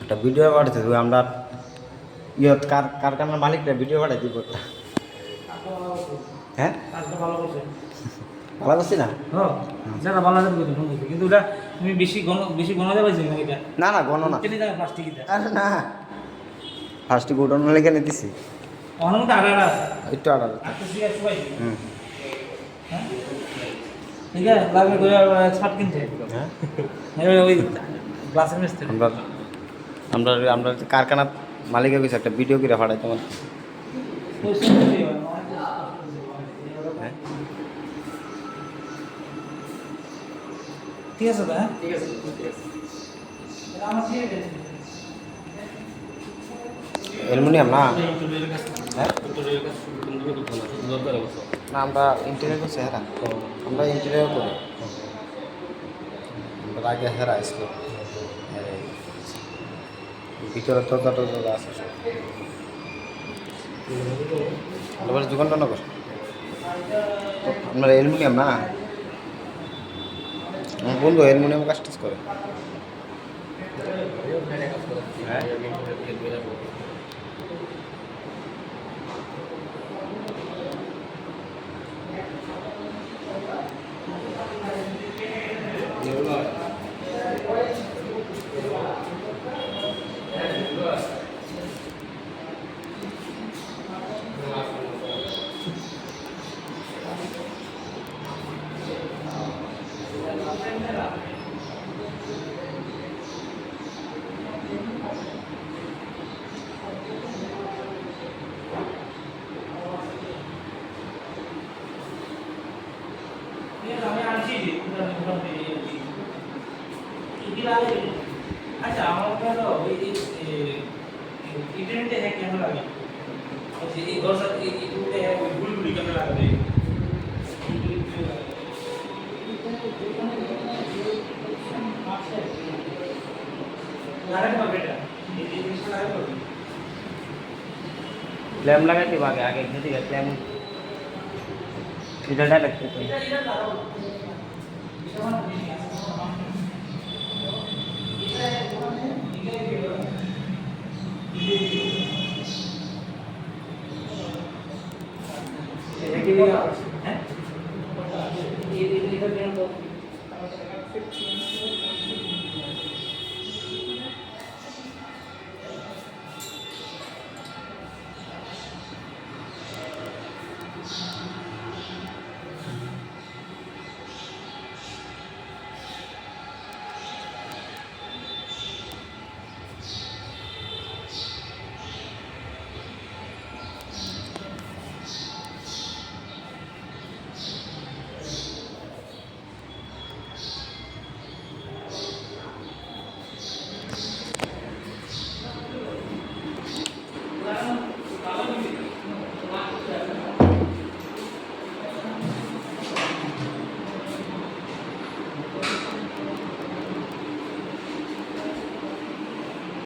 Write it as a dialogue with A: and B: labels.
A: একটা ভিডিও পাঠাতে দেবো আমরা কারখানার মালিকরা ভিডিও পাঠাই দিব একটা। হ্যাঁ ভালো করছি না?
B: যারা ভালো যাবে কিন্তু ওটা তুমি বেশি গণ যাবে না এটা।
A: না না গণ না
B: প্লাস্টিক
A: আরে না ফার্স্টে গোডাউন লেগে নিতেছি
B: অনেক আড়াড়া আছে
A: একটু আড়াল হুম
B: ঠিক আছে লাগবে করে ছাট কিনতে। হ্যাঁ ওই গ্লাসের মিস্ত্রি
A: আমরা আমরা কারখানার মালিকের কিছু একটা ভিডিও করে পাঠাই তোমার।
B: ঠিক আছে ভাই ঠিক আছে
A: অ্যালুমিনিয়াম না হ্যাঁ না আমরা ইন্টেরিয়র করছি হেরা আমরা ইন্টেরিয়র করি আমরা আগে হেরা আসলো ভিতরে তোতা টোতা আছে সব দোকানটা নগর আপনার অ্যালুমিনিয়াম না আমার বন্ধু অ্যালুমিনিয়াম কাজ টাজ করে হ্যাঁ
B: আচ্ছা আমার হলো ওই ইন্টারনেটে হ্যাক কেন লাগে এই দরজা এই টুলতে হ্যাক গুলি কেন লাগে লাগাতে পারবে এটা এই জিনিসটা লাগাতে পারবে
A: ক্ল্যাম লাগাইতে আগে আগে যদি ক্ল্যাম এটা ডাইরেক্ট
B: এটা কি